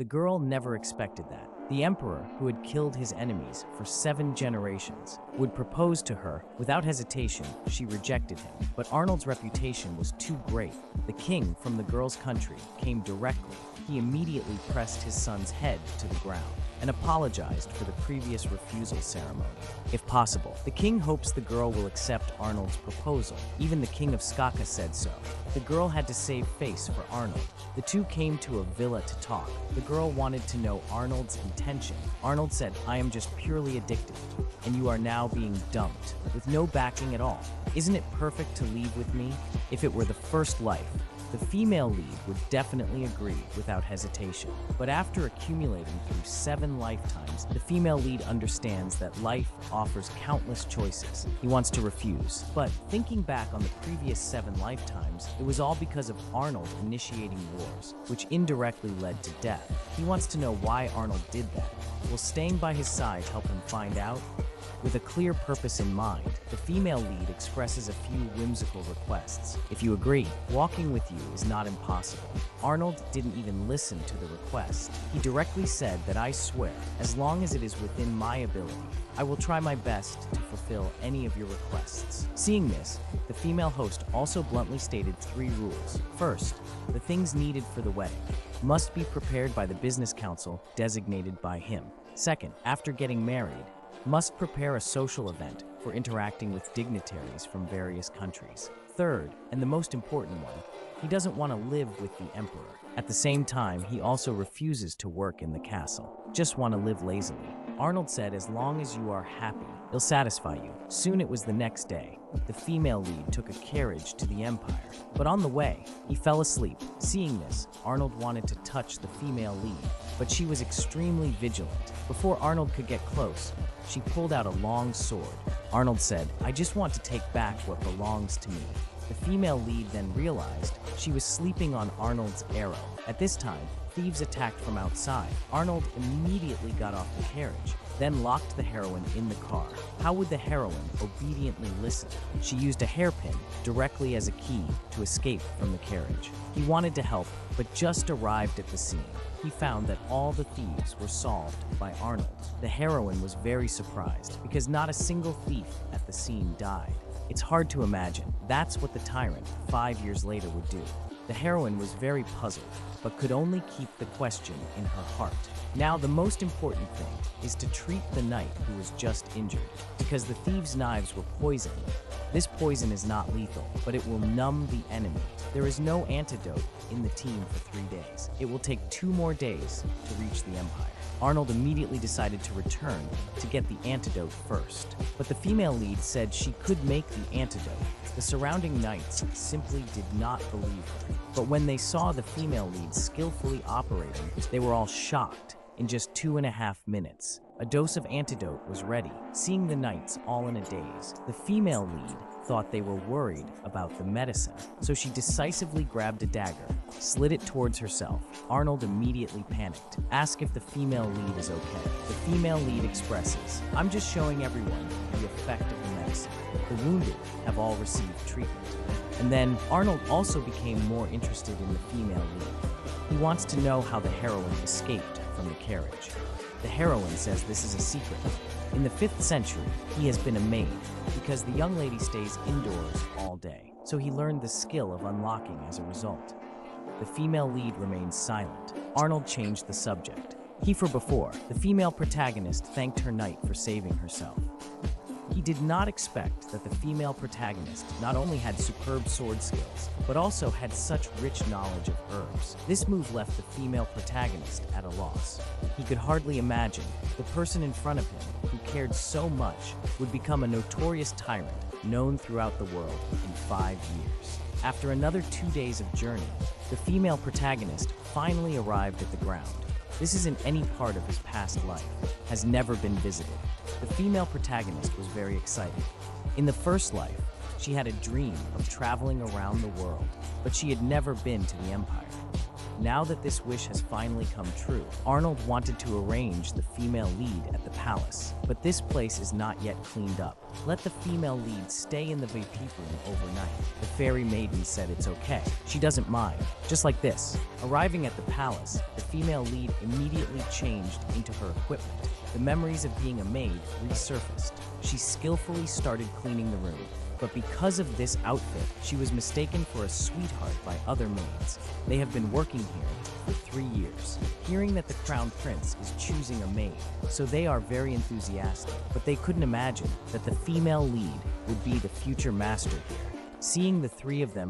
The girl never expected that. The emperor, who had killed his enemies for 7 generations, would propose to her. Without hesitation, she rejected him. But Arnold's reputation was too great. The king from the girl's country came directly. He immediately pressed his son's head to the ground and apologized for the previous refusal ceremony. If possible, the king hopes the girl will accept Arnold's proposal. Even the king of Skaka said so. The girl had to save face for Arnold. The two came to a villa to talk. The girl wanted to know Arnold's intention. Arnold said, "I am just purely addicted, and you are now being dumped, with no backing at all. Isn't it perfect to leave with me? If it were the first life." The female lead would definitely agree without hesitation. But after accumulating through 7 lifetimes, the female lead understands that life offers countless choices. He wants to refuse. But thinking back on the previous 7 lifetimes, it was all because of Arnold initiating wars, which indirectly led to death. He wants to know why Arnold did that. Will staying by his side help him find out? With a clear purpose in mind, the female lead expresses a few whimsical requests. If you agree, walking with you is not impossible. Arnold didn't even listen to the request. He directly said that, "I swear, as long as it is within my ability, I will try my best to fulfill any of your requests." Seeing this, the female host also bluntly stated 3 rules. First, the things needed for the wedding must be prepared by the business council designated by him. Second, after getting married, must prepare a social event for interacting with dignitaries from various countries. Third, and the most important one, he doesn't want to live with the emperor. At the same time, he also refuses to work in the castle, just want to live lazily. Arnold said, "As long as you are happy, it'll satisfy you." Soon it was the next day. The female lead took a carriage to the empire, but on the way, he fell asleep. Seeing this, Arnold wanted to touch the female lead, but she was extremely vigilant. Before Arnold could get close, she pulled out a long sword. Arnold said, "I just want to take back what belongs to me." The female lead then realized she was sleeping on Arnold's arrow. At this time, thieves attacked from outside. Arnold immediately got off the carriage, then locked the heroine in the car. How would the heroine obediently listen? She used a hairpin directly as a key to escape from the carriage. He wanted to help, but just arrived at the scene. He found that all the thieves were solved by Arnold. The heroine was very surprised because not a single thief at the scene died. It's hard to imagine. That's what the tyrant 5 years later would do. The heroine was very puzzled, but could only keep the question in her heart. Now, the most important thing is to treat the knight who was just injured, because the thieves' knives were poisoned. This poison is not lethal, but it will numb the enemy. There is no antidote in the team for 3 days. It will take 2 more days to reach the empire. Arnold immediately decided to return to get the antidote first. But the female lead said she could make the antidote. The surrounding knights simply did not believe her. But when they saw the female lead skillfully operating, they were all shocked. In just 2.5 minutes, a dose of antidote was ready. Seeing the knights all in a daze, the female lead thought they were worried about the medicine, so she decisively grabbed a dagger, slid it towards herself. Arnold immediately panicked. Ask if the female lead is okay. The female lead expresses, "I'm just showing everyone the effect of the medicine. The wounded have all received treatment." And then Arnold also became more interested in the female lead. He wants to know how the heroine escaped from the carriage. The heroine says this is a secret. In the 5th century, he has been a maid because the young lady stays indoors all day. So he learned the skill of unlocking as a result. The female lead remains silent. Arnold changed the subject. Before, the female protagonist thanked her knight for saving herself. He did not expect that the female protagonist not only had superb sword skills, but also had such rich knowledge of herbs. This move left the female protagonist at a loss. He could hardly imagine the person in front of him who cared so much would become a notorious tyrant known throughout the world in 5 years. After another 2 days of journey, the female protagonist finally arrived at the ground. This isn't any part of his past life, has never been visited. The female protagonist was very excited. In the first life, she had a dream of traveling around the world, but she had never been to the Empire. Now that this wish has finally come true, Arnold wanted to arrange the female lead at the palace. But this place is not yet cleaned up. Let the female lead stay in the VIP room overnight. The fairy maiden said it's okay. She doesn't mind. Just like this. Arriving at the palace, the female lead immediately changed into her equipment. The memories of being a maid resurfaced. She skillfully started cleaning the room. But because of this outfit, she was mistaken for a sweetheart by other maids. They have been working here for 3 years. Hearing that the crown prince is choosing a maid, so they are very enthusiastic. But they couldn't imagine that the female lead would be the future master here. Seeing the three of them